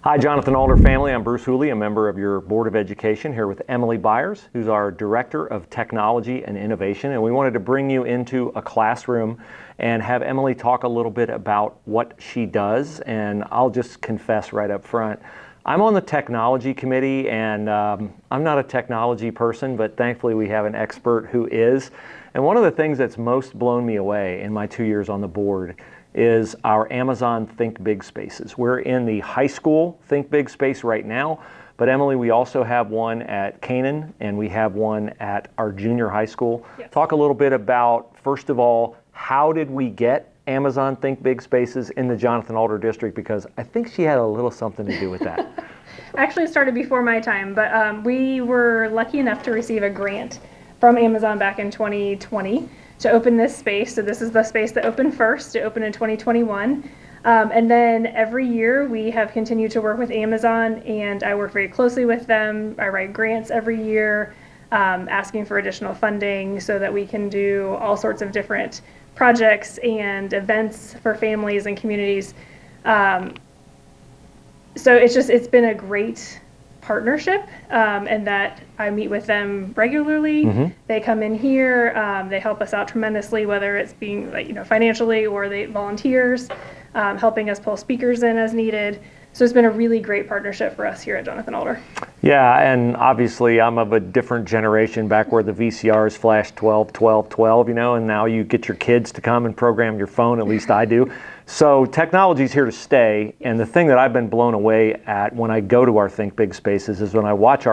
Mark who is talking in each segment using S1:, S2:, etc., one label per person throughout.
S1: Hi, Jonathan Alder family. I'm Bruce Hooley, a member of your Board of Education, here with Emily Byers, who's our Director of Technology and Innovation. And we wanted to bring you into a classroom and have Emily talk a little bit about what she does. And I'll just confess right up front, I'm on the technology committee, and I'm not a technology person, but thankfully we have an expert who is. And one of the things that's most blown me away in my 2 years on the board is our Amazon Think Big spaces. We're in the high school Think Big space right now, but Emily, we also have one at Canaan and we have one at our junior high school.
S2: Yes. Talk
S1: a little bit about, first of all, how did we get Amazon Think Big spaces in the Jonathan Alder district? Because I think she had a little something to do with that.
S2: Actually, it started before my time, but we were lucky enough to receive a grant from Amazon back in 2020 to open this space. So this is the space that opened first. It opened in 2021. And then every year we have continued to work with Amazon, and I work very closely with them. I write grants every year, asking for additional funding so that we can do all sorts of different projects and events for families and communities. So it's been a great partnership, and that I meet with them regularly. Mm-hmm. They come in here, they help us out tremendously, whether it's being financially or they volunteers, helping us pull speakers in as needed. So it's been a really great partnership for us here at Jonathan Alder.
S1: Yeah, and obviously I'm of a different generation, back where the VCRs flashed 12, 12, 12, and now you get your kids to come and program your phone, at least I do. So technology's here to stay, and the thing that I've been blown away at when I go to our Think Big spaces is when I watch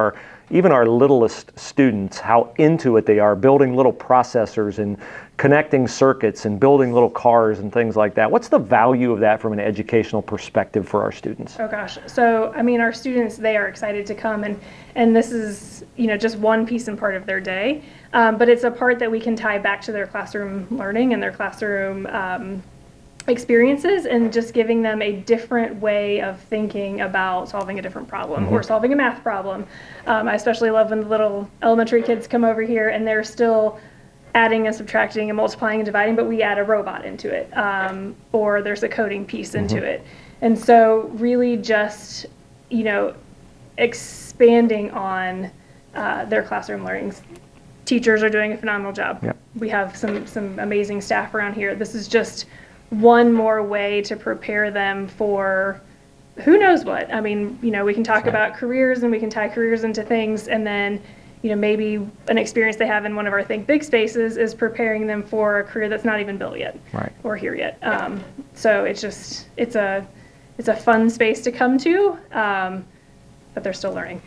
S1: even our littlest students, how into it they are, building little processors and connecting circuits and building little cars and things like that. What's the value of that from an educational perspective for our students?
S2: Oh gosh, so our students, they are excited to come, and this is just one piece and part of their day, but it's a part that we can tie back to their classroom learning and their classroom experiences, and just giving them a different way of thinking about solving a different problem, mm-hmm. or solving a math problem. I especially love when the little elementary kids come over here and they're still adding and subtracting and multiplying and dividing, but we add a robot into it, or there's a coding piece into mm-hmm. it. And so really just, expanding on their classroom learnings. Teachers are doing a phenomenal job. Yep. We have some amazing staff around here. This is just one more way to prepare them for who knows what. We can talk about careers, and we can tie careers into things, and then maybe an experience they have in one of our Think Big spaces is preparing them for a career that's not even built yet, right, or here yet. So it's a fun space to come to, but they're still learning.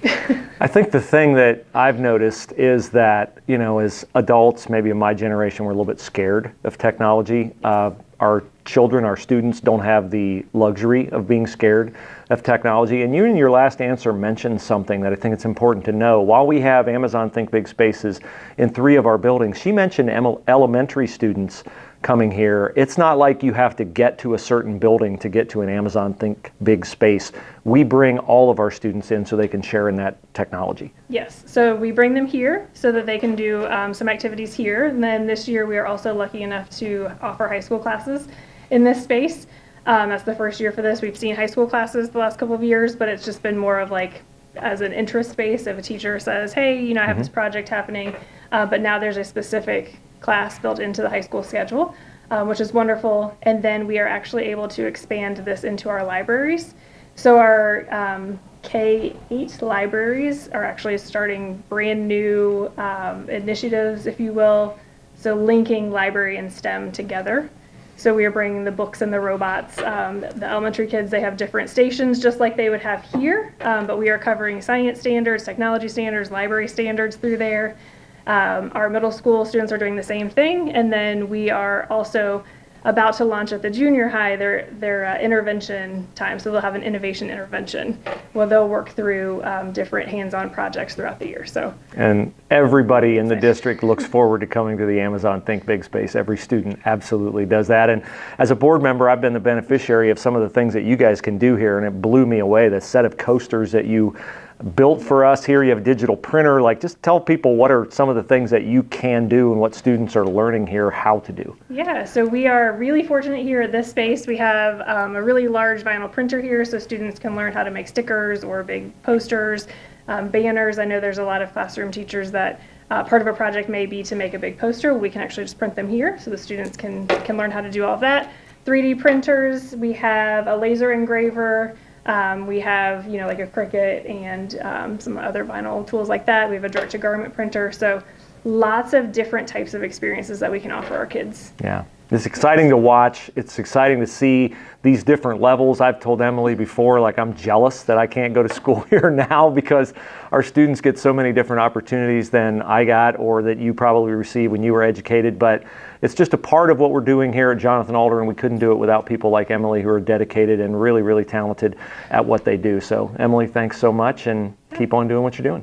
S1: I think the thing that I've noticed is that, as adults, maybe in my generation, we're a little bit scared of technology. Our children, our students, don't have the luxury of being scared of technology. And you, in your last answer, mentioned something that I think it's important to know. While we have Amazon Think Big spaces in 3 of our buildings, she mentioned elementary students coming here. It's not like you have to get to a certain building to get to an Amazon Think Big space. We bring all of our students in so they can share in that technology.
S2: Yes, so we bring them here so that they can do some activities here. And then this year we are also lucky enough to offer high school classes in this space. That's the first year for this. We've seen high school classes the last couple of years, but it's just been more of like as an interest space. If a teacher says, hey, I have mm-hmm. this project happening, but now there's a specific class built into the high school schedule, which is wonderful. And then we are actually able to expand this into our libraries. So our K-8 libraries are actually starting brand new initiatives, if you will, so linking library and STEM together. So we are bringing the books and the robots. The elementary kids, they have different stations just like they would have here, but we are covering science standards, technology standards, library standards through there. Our middle school students are doing the same thing, and then we are also about to launch at the junior high their intervention time. So they'll have an innovation intervention where they'll work through different hands-on projects throughout the year.
S1: And everybody in the district looks forward to coming to the Amazon Think Big space. Every student absolutely does that. And as a board member, I've been the beneficiary of some of the things that you guys can do here, and it blew me away. The set of coasters that you built for us here. You have a digital printer. Like, just tell people what are some of the things that you can do and what students are learning here how to do.
S2: Yeah, so we are really fortunate here at this space. We have a really large vinyl printer here, so students can learn how to make stickers or big posters, banners. I know there's a lot of classroom teachers that part of a project may be to make a big poster. We can actually just print them here, so the students can learn how to do all of that. 3D printers, we have a laser engraver, we have, like a Cricut and some other vinyl tools like that. We have a direct-to-garment printer, so lots of different types of experiences that we can offer our kids.
S1: Yeah. It's exciting to watch. It's exciting to see these different levels. I've told Emily before, like, I'm jealous that I can't go to school here now because our students get so many different opportunities than I got or that you probably received when you were educated. But it's just a part of what we're doing here at Jonathan Alder, and we couldn't do it without people like Emily who are dedicated and really, really talented at what they do. So, Emily, thanks so much, and keep on doing what you're doing.